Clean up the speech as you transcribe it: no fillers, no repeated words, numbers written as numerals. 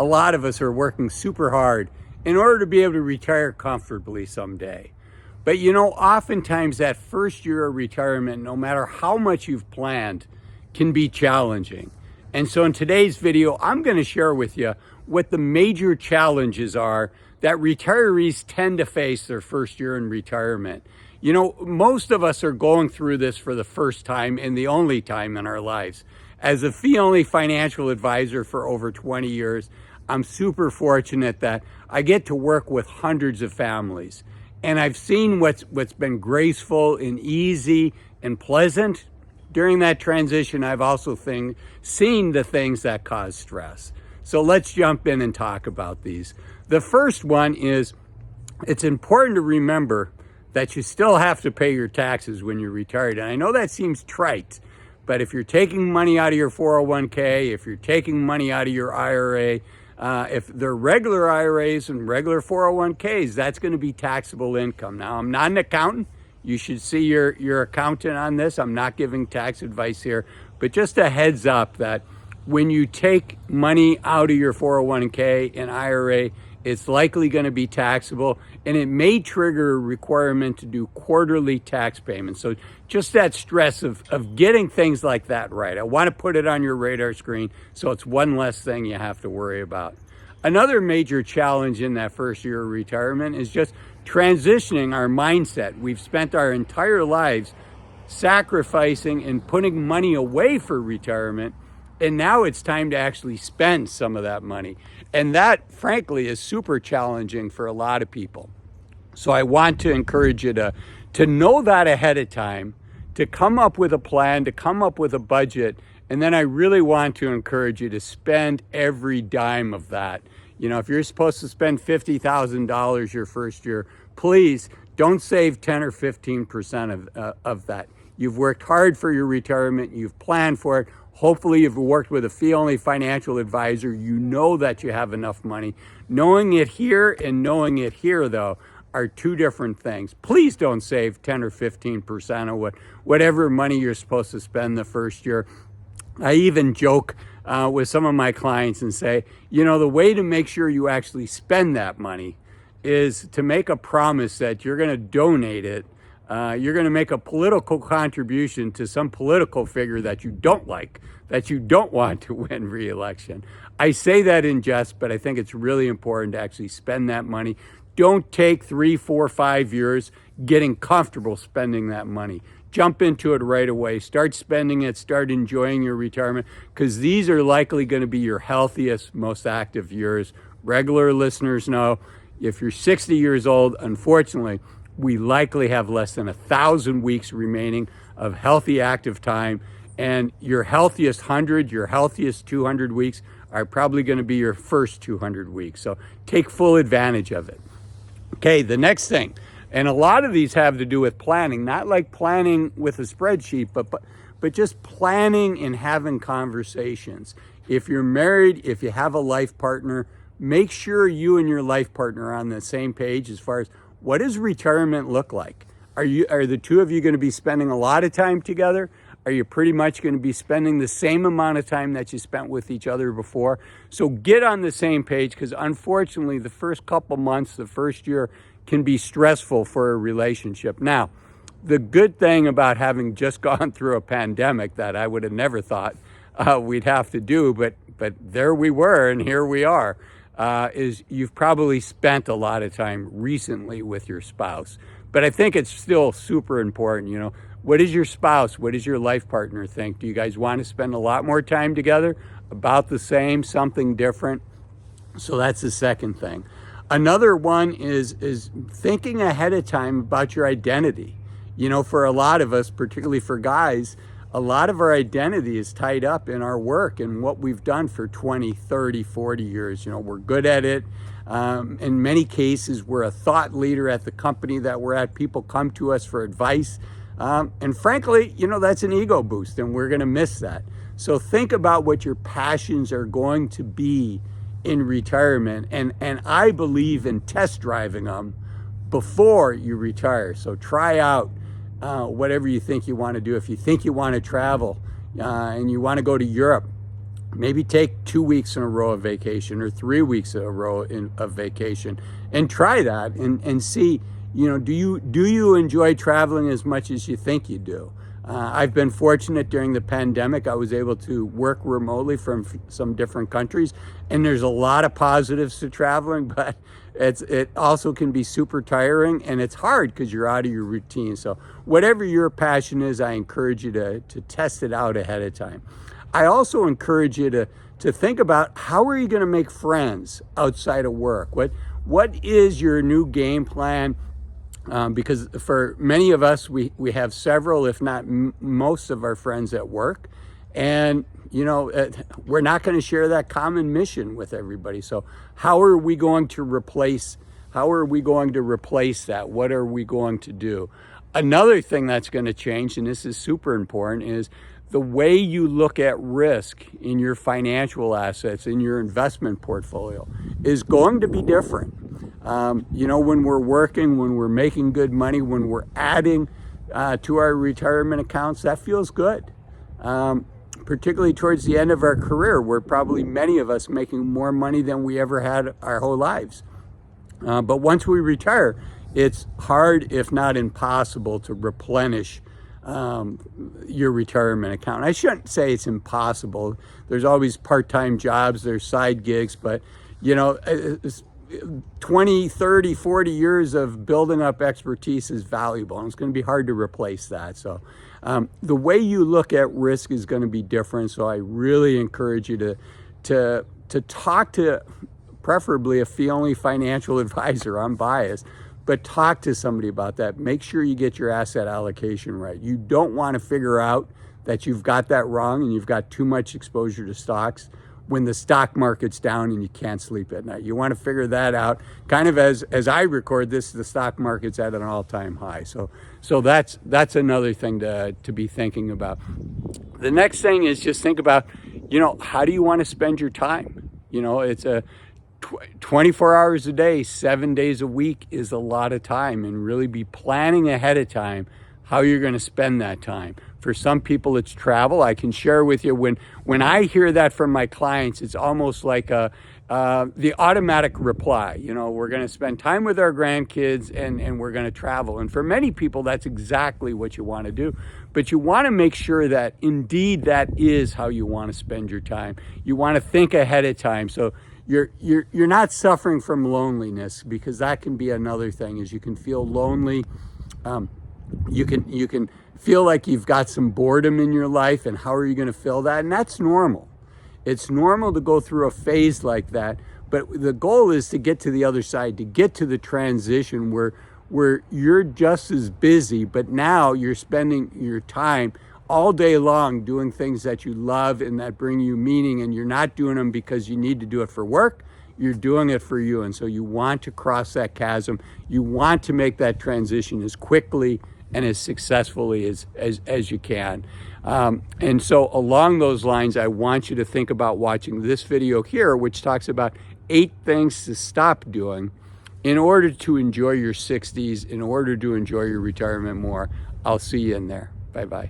a lot of us are working super hard in order to be able to retire comfortably someday. But oftentimes that first year of retirement, no matter how much you've planned, can be challenging. And so in today's video, I'm going to share with you what the major challenges are that retirees tend to face their first year in retirement. Most of us are going through this for the first time and the only time in our lives. As a fee-only financial advisor for over 20 years, I'm super fortunate that I get to work with hundreds of families. And I've seen what's been graceful and easy and pleasant during that transition. I've also seen the things that cause stress. So let's jump in and talk about these. The first one is, it's important to remember that you still have to pay your taxes when you're retired. And I know that seems trite, but if you're taking money out of your 401k, if you're taking money out of your IRA, if they're regular IRAs and regular 401ks, that's going to be taxable income. Now, I'm not an accountant. You should see your accountant on this. I'm not giving tax advice here, but just a heads up that when you take money out of your 401k and IRA, it's likely going to be taxable, and it may trigger a requirement to do quarterly tax payments. So just that stress of getting things like that right. I want to put it on your radar screen so it's one less thing you have to worry about. Another major challenge in that first year of retirement is just transitioning our mindset. We've spent our entire lives sacrificing and putting money away for retirement, and now it's time to actually spend some of that money. And that, frankly, is super challenging for a lot of people. So I want to encourage you to know that ahead of time, to come up with a plan, to come up with a budget. And then I really want to encourage you to spend every dime of that. If you're supposed to spend $50,000 your first year, please don't save 10 or 15% of that. You've worked hard for your retirement. You've planned for it. Hopefully you've worked with a fee-only financial advisor. You know that you have enough money. Knowing it here and knowing it here, though, are two different things. Please don't save 10 or 15% of whatever money you're supposed to spend the first year. I even joke with some of my clients and say, the way to make sure you actually spend that money is to make a promise that you're going to donate it. You're going to make a political contribution to some political figure that you don't like, that you don't want to win re-election. I say that in jest, but I think it's really important to actually spend that money. Don't take 3, 4, 5 years getting comfortable spending that money. Jump into it right away. Start spending it. Start enjoying your retirement, because these are likely going to be your healthiest, most active years. Regular listeners know if you're 60 years old, unfortunately, we likely have less than 1,000 weeks remaining of healthy active time. And your healthiest 100, your healthiest 200 weeks are probably going to be your first 200 weeks. So take full advantage of it. Okay, the next thing, and a lot of these have to do with planning, not like planning with a spreadsheet, but just planning and having conversations. If you're married, if you have a life partner, make sure you and your life partner are on the same page as far as what does retirement look like? Are the two of you going to be spending a lot of time together? Are you pretty much going to be spending the same amount of time that you spent with each other before? So get on the same page, because unfortunately the first couple months, the first year can be stressful for a relationship. Now, the good thing about having just gone through a pandemic that I would have never thought we'd have to do, but there we were and here we are, is you've probably spent a lot of time recently with your spouse. But I think it's still super important, What does your spouse, what does your life partner think? Do you guys want to spend a lot more time together? About the same, something different? So that's the second thing. Another one is thinking ahead of time about your identity. For a lot of us, particularly for guys, a lot of our identity is tied up in our work and what we've done for 20, 30, 40 years. We're good at it. In many cases, we're a thought leader at the company that we're at. People come to us for advice. And frankly, that's an ego boost, and we're going to miss that. So think about what your passions are going to be in retirement. And I believe in test driving them before you retire. So try out whatever you think you want to do. If you think you want to travel and you want to go to Europe, Maybe take 2 weeks in a row of vacation or 3 weeks in a row of vacation, and try that and see, do you enjoy traveling as much as you think you do? I've been fortunate during the pandemic. I was able to work remotely from some different countries, and there's a lot of positives to traveling, but it also can be super tiring, and it's hard because you're out of your routine. So whatever your passion is, I encourage you to test it out ahead of time. I also encourage you to think about, how are you going to make friends outside of work? What is your new game plan? Because for many of us, we have several, if not most of our friends at work. And, we're not going to share that common mission with everybody. So how are we going to replace that? What are we going to do? Another thing that's going to change, and this is super important, is the way you look at risk in your financial assets, in your investment portfolio, is going to be different. When we're working, when we're making good money, when we're adding to our retirement accounts, that feels good. Particularly towards the end of our career, where probably many of us making more money than we ever had our whole lives. But once we retire, it's hard, if not impossible, to replenish your retirement account. I shouldn't say it's impossible. There's always part-time jobs, there's side gigs, but 20, 30, 40 years of building up expertise is valuable, and it's going to be hard to replace that. So the way you look at risk is going to be different. So I really encourage you to talk to, preferably, a fee-only financial advisor. I'm biased, but talk to somebody about that. Make sure you get your asset allocation right. You don't want to figure out that you've got that wrong and you've got too much exposure to stocks when the stock market's down and you can't sleep at night. You want to figure that out. Kind of as I record this, the stock market's at an all-time high. So that's another thing to be thinking about. The next thing is just think about, how do you want to spend your time? It's a 24 hours a day, 7 days a week is a lot of time, and really be planning ahead of time how you're going to spend that time. For some people, it's travel. I can share with you, when I hear that from my clients, it's almost like the automatic reply. We're going to spend time with our grandkids and we're going to travel. And for many people, that's exactly what you want to do. But you want to make sure that indeed that is how you want to spend your time. You want to think ahead of time. So you're not suffering from loneliness, because that can be another thing, is you can feel lonely. You can feel like you've got some boredom in your life, and how are you going to fill that? And that's normal. It's normal to go through a phase like that, but the goal is to get to the other side, to get to the transition where you're just as busy, but now you're spending your time all day long doing things that you love and that bring you meaning, and you're not doing them because you need to do it for work. You're doing it for you. And so you want to cross that chasm. You want to make that transition as quickly and as successfully as you can. And so along those lines, I want you to think about watching this video here, which talks about 8 things to stop doing in order to enjoy your 60s, in order to enjoy your retirement more. I'll see you in there. Bye-bye.